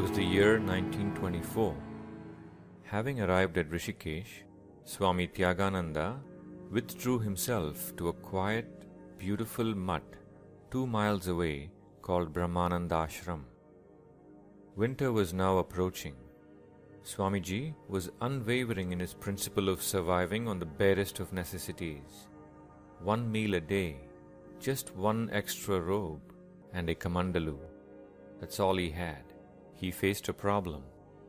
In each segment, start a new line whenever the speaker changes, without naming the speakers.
was the year 1924. Having arrived at Rishikesh, Swami Tyagananda withdrew himself to a quiet, beautiful mutt 2 miles away called Brahmananda Ashram. Winter was now approaching. Swamiji was unwavering in his principle of surviving on the barest of necessities. 1 meal a day, just 1 extra robe, and a kamandalu. That's all he had. He faced a problem.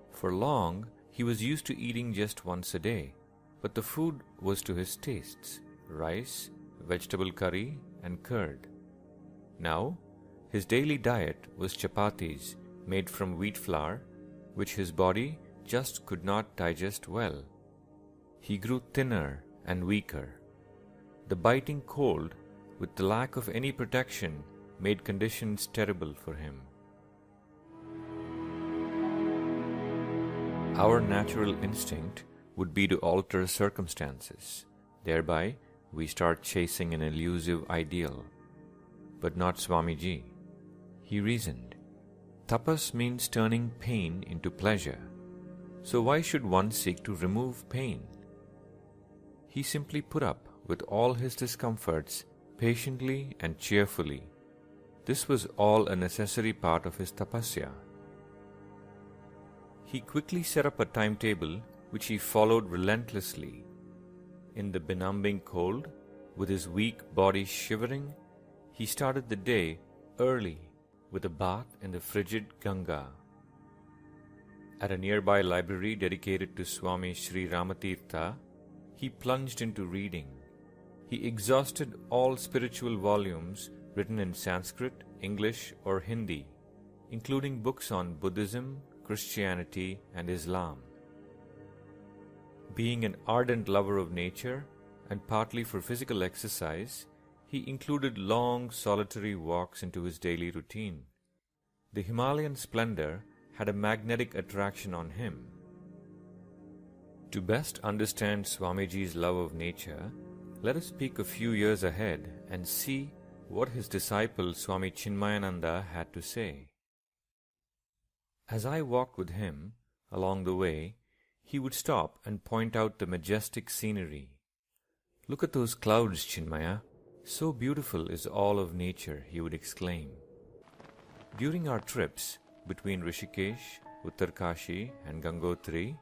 For long, he was used to eating just once a day, but the food was to his tastes: rice, vegetable curry, and curd. Now, his daily diet was chapatis made from wheat flour, which his body just could not digest well. He grew thinner and weaker. The biting cold, with the lack of any protection, made conditions terrible for him. Our natural instinct would be to alter circumstances. Thereby, we start chasing an elusive ideal. But not Swamiji. He reasoned. Tapas means turning pain into pleasure. So why should one seek to remove pain? He simply put up with all his discomforts patiently and cheerfully. This was all a necessary part of his tapasya. He quickly set up a timetable which he followed relentlessly. In the benumbing cold, with his weak body shivering, he started the day early with a bath in the frigid Ganga. At a nearby library dedicated to Swami Sri Ramatirtha, he plunged into reading. He exhausted all spiritual volumes written in Sanskrit, English, or Hindi, including books on Buddhism, Christianity, and Islam. Being an ardent lover of nature, and partly for physical exercise, he included long solitary walks into his daily routine. The Himalayan splendor had a magnetic attraction on him. To best understand Swamiji's love of nature, let us peek a few years ahead and see what his disciple Swami Chinmayananda had to say. As I walked with him along the way, he would stop and point out the majestic scenery. "Look at those clouds, Chinmaya. So beautiful is all of nature," he would exclaim. During our trips between Rishikesh, Uttarkashi, and Gangotri,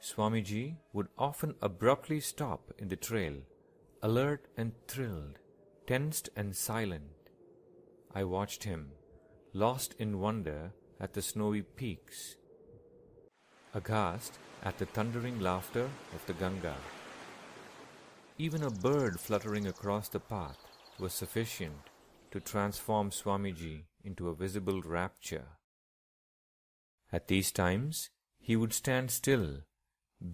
Swamiji would often abruptly stop in the trail, alert and thrilled, tensed and silent. I watched him, lost in wonder at the snowy peaks, aghast at the thundering laughter of the Ganga. Even a bird fluttering across the path was sufficient to transform Swamiji into a visible rapture. At these times, he would stand still,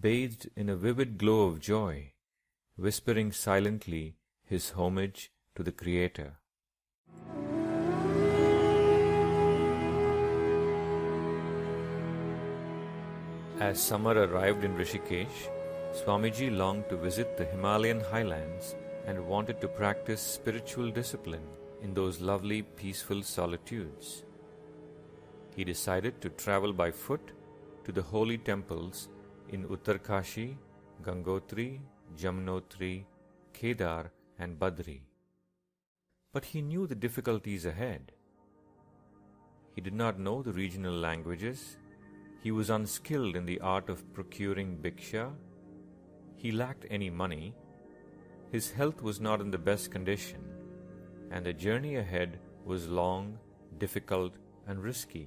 bathed in a vivid glow of joy, whispering silently his homage to the Creator. As summer arrived in Rishikesh, Swamiji longed to visit the Himalayan highlands and wanted to practice spiritual discipline in those lovely, peaceful solitudes. He decided to travel by foot to the holy temples in Uttarkashi, Gangotri, Jamunotri, Kedar, and Badri. But he knew the difficulties ahead. He did not know the regional languages. He was unskilled in the art of procuring bhiksha. He lacked any money. His health was not in the best condition, and the journey ahead was long, difficult, and risky.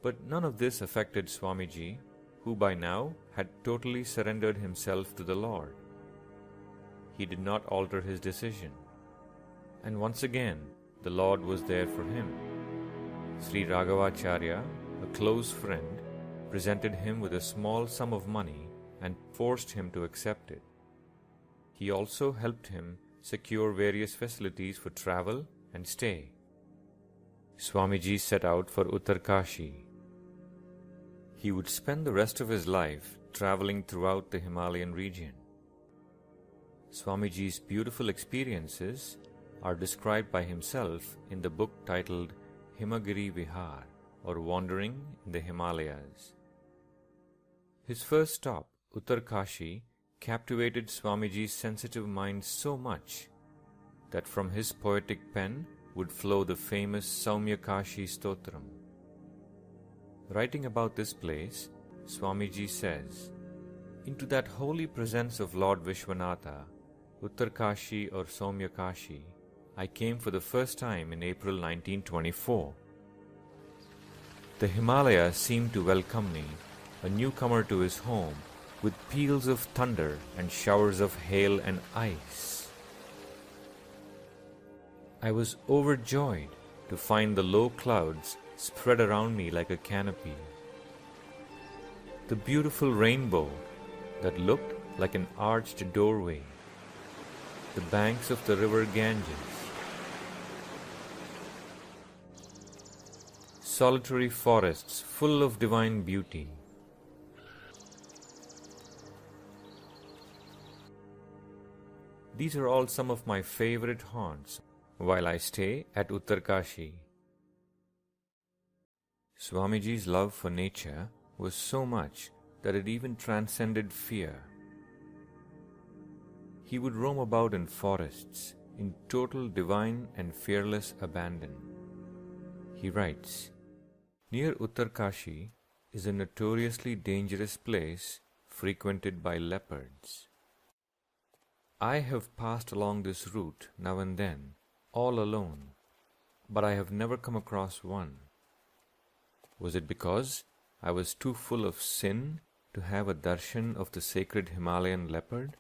But none of this affected Swamiji, who by now had totally surrendered himself to the Lord. He did not alter his decision. And once again, the Lord was there for him. Sri Raghavacharya, a close friend, presented him with a small sum of money and forced him to accept it. He also helped him secure various facilities for travel and stay. Swamiji set out for Uttarkashi. He would spend the rest of his life traveling throughout the Himalayan region. Swamiji's beautiful experiences are described by himself in the book titled Himagiri Vihar, or wandering in the Himalayas. His first stop, Uttarkashi, captivated Swamiji's sensitive mind so much that from his poetic pen would flow the famous Saumyakashi Stotram. Writing about this place, Swamiji says, "Into that holy presence of Lord Vishwanatha, Uttarkashi or Saumyakashi, I came for the first time in April 1924. The Himalayas seemed to welcome me, a newcomer to his home, with peals of thunder and showers of hail and ice. I was overjoyed to find the low clouds spread around me like a canopy. The beautiful rainbow that looked like an arched doorway, the banks of the river Ganges, solitary forests full of divine beauty. These are all some of my favorite haunts while I stay at Uttarkashi." Swamiji's love for nature was so much that it even transcended fear. He would roam about in forests in total divine and fearless abandon. He writes, "Near Uttarkashi is a notoriously dangerous place frequented by leopards. I have passed along this route now and then, all alone, but I have never come across one. Was it because I was too full of sin to have a darshan of the sacred Himalayan leopard?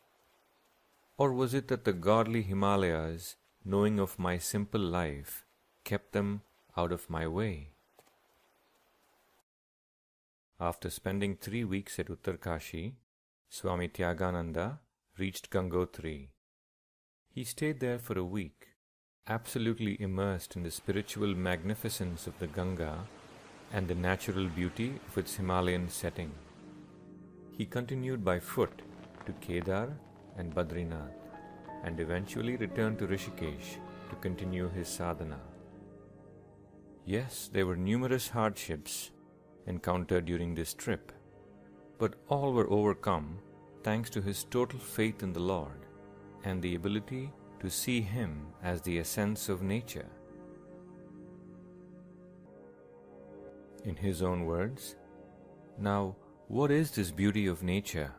Or was it that the godly Himalayas, knowing of my simple life, kept them out of my way?" After spending 3 weeks at Uttarkashi, Swami Tyagananda reached Gangotri. He stayed there for a week, absolutely immersed in the spiritual magnificence of the Ganga and the natural beauty of its Himalayan setting. He continued by foot to Kedar and Badrinath, and eventually returned to Rishikesh to continue his sadhana. Yes, there were numerous hardships encountered during this trip, but all were overcome thanks to his total faith in the Lord and the ability to see Him as the essence of nature. In his own words, "Now, what is this beauty of nature?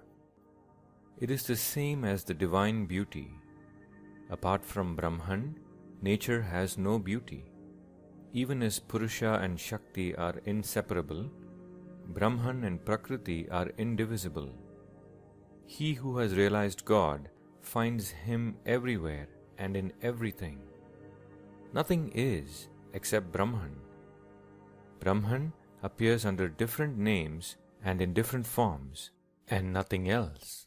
It is the same as the divine beauty. Apart from Brahman, nature has no beauty. Even as Purusha and Shakti are inseparable, Brahman and Prakriti are indivisible. He who has realized God finds Him everywhere and in everything. Nothing is except Brahman. Brahman appears under different names and in different forms, and nothing else.